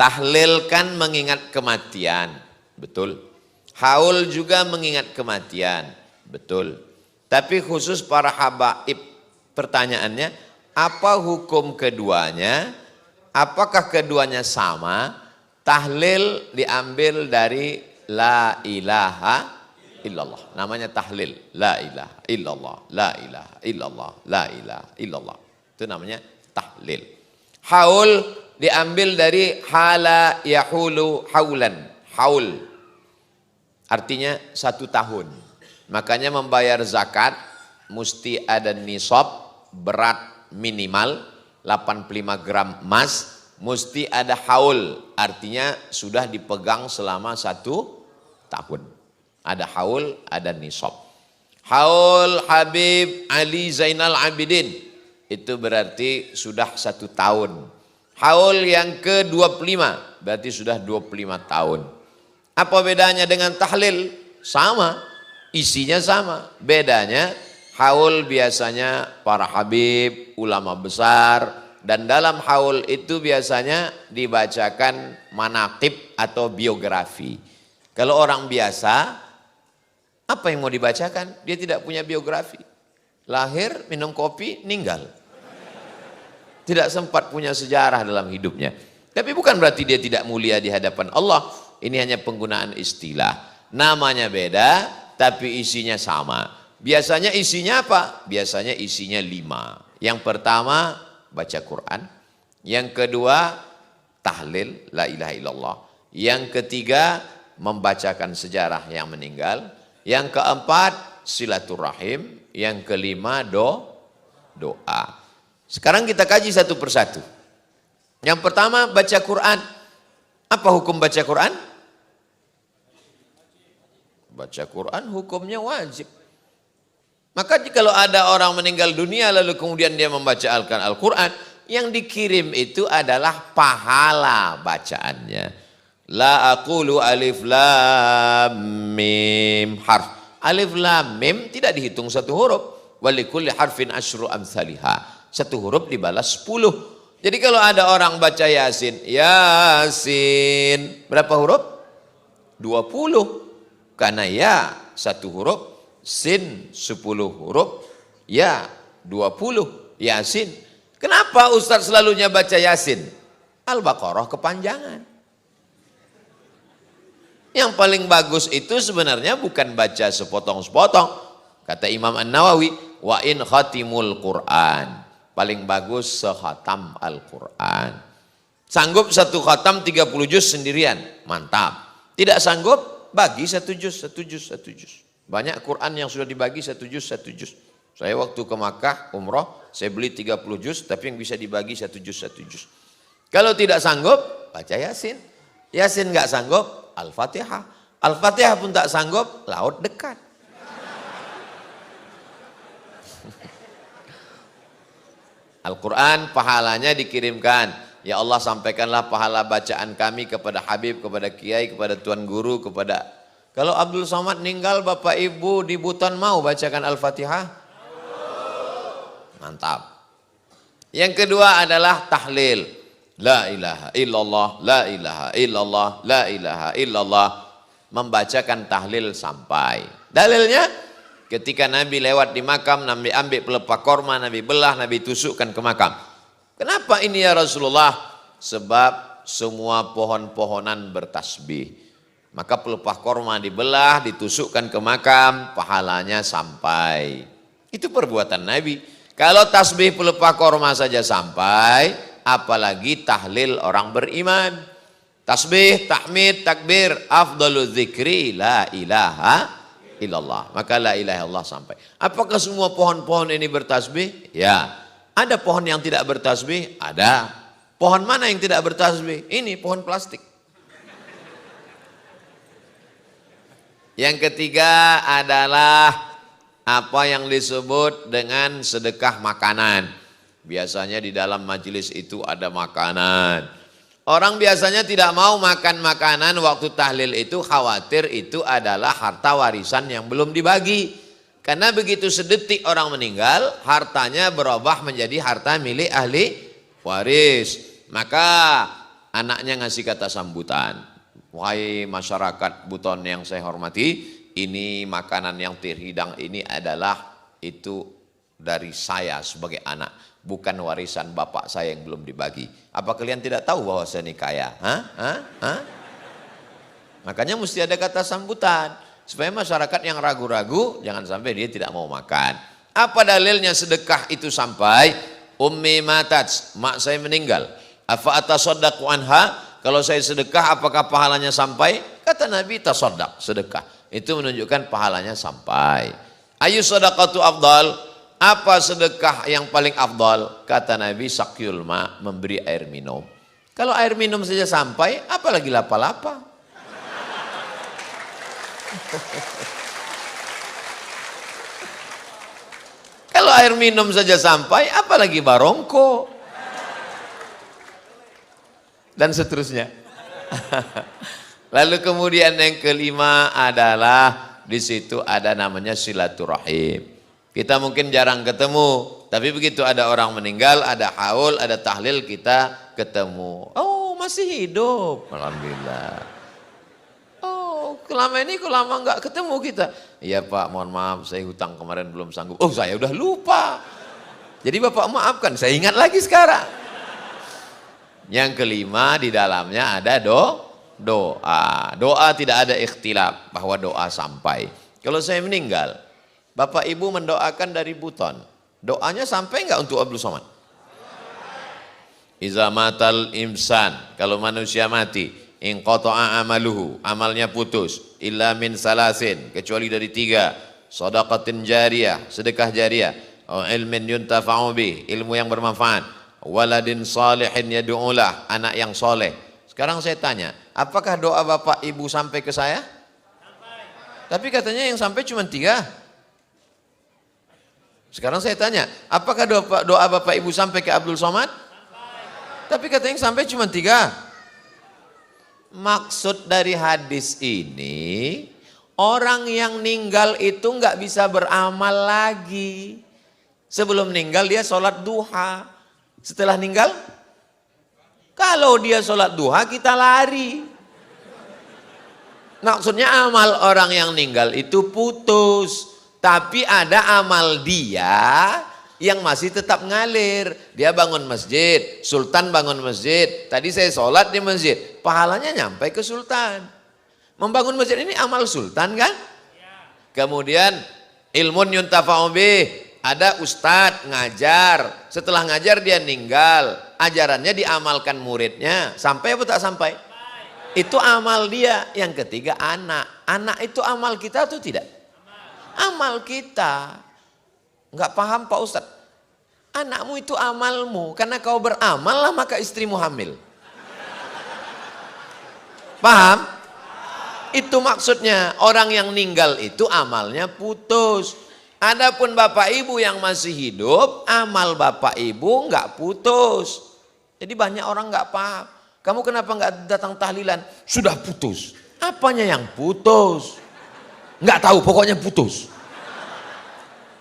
Tahlil kan mengingat kematian, betul. Haul juga mengingat kematian, betul. Tapi khusus para habaib, pertanyaannya, apa hukum keduanya? Apakah keduanya sama? Tahlil diambil dari la ilaha illallah. Namanya tahlil. La ilaha illallah, la ilaha illallah, la ilaha illallah. Itu namanya tahlil. Haul diambil dari hala yahulu haulan. Haul artinya 1 tahun. Makanya membayar zakat mesti ada nisab, berat minimal 85 gram emas, mesti ada haul, artinya sudah dipegang selama 1 tahun. Ada haul, ada nisab. Haul Habib Ali Zainal Abidin itu berarti sudah 1 tahun. Haul yang ke-25 berarti sudah 25 tahun. Apa bedanya dengan tahlil? Sama, isinya sama. Bedanya haul biasanya para habib, ulama besar, dan dalam haul itu biasanya dibacakan manaqib atau biografi. Kalau orang biasa, apa yang mau dibacakan? Dia tidak punya biografi. Lahir, minum kopi, meninggal. Tidak sempat punya sejarah dalam hidupnya. Tapi bukan berarti dia tidak mulia di hadapan Allah. Ini hanya penggunaan istilah. Namanya beda, tapi isinya sama. Biasanya isinya apa? Biasanya isinya 5. Yang pertama, baca Quran. Yang kedua, tahlil, la ilaha illallah. Yang ketiga, membacakan sejarah yang meninggal. Yang keempat, silaturahim. Yang kelima, doa. Sekarang kita kaji satu persatu. Yang pertama, baca Quran. Apa hukum baca Quran? Baca Quran hukumnya wajib. Maka kalau ada orang meninggal dunia lalu kemudian dia membaca Al-Quran, yang dikirim itu adalah pahala bacaannya. La aqulu alif lam mim harf. Alif lam mim tidak dihitung 1 huruf. Walikulli harfin asyru amsalihah. 1 huruf dibalas 10. Jadi kalau ada orang baca Yasin, Yasin, berapa huruf? 20. Karena ya 1 huruf, sin 10 huruf, ya 20, Yasin. Kenapa Ustaz selalunya baca Yasin? Al-Baqarah kepanjangan. Yang paling bagus itu sebenarnya bukan baca sepotong-sepotong. Kata Imam An-Nawawi, wa in khatimul Qur'an. Paling bagus sekhatam Al-Quran. Sanggup 1 khatam 30 juz sendirian, mantap. Tidak sanggup, bagi 1 juz. Banyak Quran yang sudah dibagi 1 juz. Saya waktu ke Makkah umroh, saya beli 30 juz, tapi yang bisa dibagi 1 juz. Kalau tidak sanggup, baca Yasin. Yasin nggak sanggup, Al-Fatihah. Al-Fatihah pun tak sanggup, laut dekat. Al-Quran pahalanya dikirimkan. Ya Allah, sampaikanlah pahala bacaan kami kepada Habib, kepada Kiai, kepada Tuan Guru, kepada... Kalau Abdul Somad meninggal, Bapak Ibu di Buton mau bacakan Al-Fatihah? Mantap. Yang kedua adalah tahlil. La ilaha illallah, la ilaha illallah, la ilaha illallah. Membacakan tahlil sampai. Dalilnya? Ketika Nabi lewat di makam, Nabi ambil pelepah korma, Nabi belah, Nabi tusukkan ke makam. Kenapa ini ya Rasulullah? Sebab semua pohon-pohonan bertasbih. Maka pelepah korma dibelah, ditusukkan ke makam, pahalanya sampai. Itu perbuatan Nabi. Kalau tasbih pelepah korma saja sampai, apalagi tahlil orang beriman. Tasbih, tahmid, takbir, afdalu dzikri, la ilaha illallah. Maka la ilaha illallah sampai. Apakah semua pohon-pohon ini bertasbih? Ya. Ada pohon yang tidak bertasbih? Ada. Pohon mana yang tidak bertasbih? Ini pohon plastik. Yang ketiga adalah apa yang disebut dengan sedekah makanan. Biasanya di dalam majelis itu ada makanan. Orang biasanya tidak mau makan makanan waktu tahlil itu, khawatir itu adalah harta warisan yang belum dibagi. Karena begitu sedetik orang meninggal, hartanya berubah menjadi harta milik ahli waris. Maka Anaknya ngasih kata sambutan. Wahai masyarakat Buton yang saya hormati, ini makanan yang terhidang ini adalah itu dari saya sebagai anak, bukan warisan bapak saya yang belum dibagi. Apa kalian tidak tahu bahwa saya ini kaya? Hah? Makanya mesti ada kata sambutan, supaya masyarakat yang ragu-ragu jangan sampai dia tidak mau makan. Apa dalilnya sedekah itu sampai? Ummi matat, mak saya meninggal. Afa atasaddaqu anha? Kalau saya sedekah apakah pahalanya sampai? Kata Nabi, tasaddaq, sedekah. Itu menunjukkan pahalanya sampai. Ayu sadaqatu afdal? Apa sedekah yang paling afdal? Kata Nabi, sakyul ma, memberi air minum. Kalau air minum saja sampai, apalagi lapa-lapa. Kalau air minum saja sampai, apalagi barongko. Dan seterusnya. Lalu kemudian yang kelima adalah di situ ada namanya silaturahim. Kita mungkin jarang ketemu, tapi begitu ada orang meninggal, ada haul, ada tahlil, kita ketemu. Oh, masih hidup. Alhamdulillah. Oh, lama nggak ketemu kita. Iya Pak, mohon maaf, saya hutang kemarin belum sanggup. Oh, saya udah lupa. Jadi Bapak maafkan, saya ingat lagi sekarang. Yang kelima di dalamnya ada doa. Doa tidak ada ikhtilaf bahwa doa sampai. Kalau saya meninggal, Bapak Ibu mendoakan dari Buton. Doanya sampai enggak untuk Abdul Somad? Iza matal insan, kalau manusia mati, in qata'a amaluhu, amalnya putus, illa min salasin, kecuali dari 3, shadaqatin jariyah, sedekah jariyah, ilmin yuntafa'u bih, ilmu yang bermanfaat, waladin salihin yad'ulah, anak yang soleh. Sekarang saya tanya, apakah doa Bapak Ibu sampai ke saya? Sampai. Tapi katanya yang sampai cuma 3. Sekarang saya tanya, apakah doa Bapak Ibu sampai ke Abdul Somad? Sampai. Tapi katanya yang sampai cuma 3. Maksud dari hadis ini, orang yang meninggal itu nggak bisa beramal lagi. Sebelum meninggal dia sholat duha. Setelah meninggal, kalau dia sholat duha kita lari. Maksudnya amal orang yang meninggal itu putus. Tapi ada amal dia yang masih tetap ngalir. Dia bangun masjid, Sultan bangun masjid. Tadi saya sholat di masjid, pahalanya nyampe ke Sultan. Membangun masjid ini amal Sultan kan? Kemudian ilmun yuntafa'u bih. Ada ustadz ngajar, setelah ngajar dia meninggal, ajarannya diamalkan muridnya, sampai apa tak sampai? Itu amal dia. Yang ketiga anak itu amal kita atau tidak? Amal kita. Enggak paham Pak Ustadz? Anakmu itu amalmu, karena kau beramal lah maka istrimu hamil. Paham? Itu maksudnya, orang yang meninggal itu amalnya putus. Adapun Bapak Ibu yang masih hidup, amal Bapak Ibu enggak putus. Jadi banyak orang enggak paham. Kamu kenapa enggak datang tahlilan? Sudah putus. Apanya yang putus? Enggak tahu, pokoknya putus.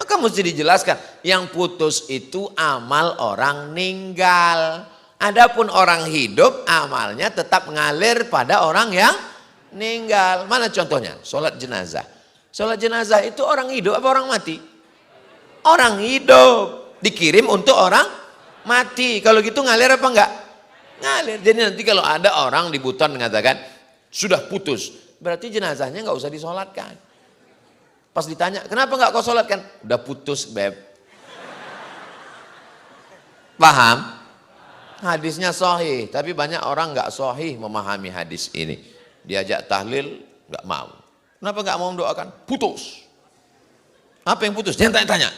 Maka mesti dijelaskan, yang putus itu amal orang meninggal. Adapun orang hidup, amalnya tetap ngalir pada orang yang meninggal. Mana contohnya? Sholat jenazah. Sholat jenazah itu orang hidup apa orang mati? Orang hidup. Dikirim untuk orang mati. Kalau gitu ngalir apa enggak? Ngalir. Jadi nanti kalau ada orang di Buton mengatakan, sudah putus. Berarti jenazahnya enggak usah disolatkan. Pas ditanya, kenapa enggak kau solatkan? Udah putus beb. Paham? Hadisnya sahih. Tapi banyak orang enggak sahih memahami hadis ini. Diajak tahlil, enggak mau. Kenapa enggak mau mendoakan? Putus. Apa yang putus? Jangan tanya-tanya.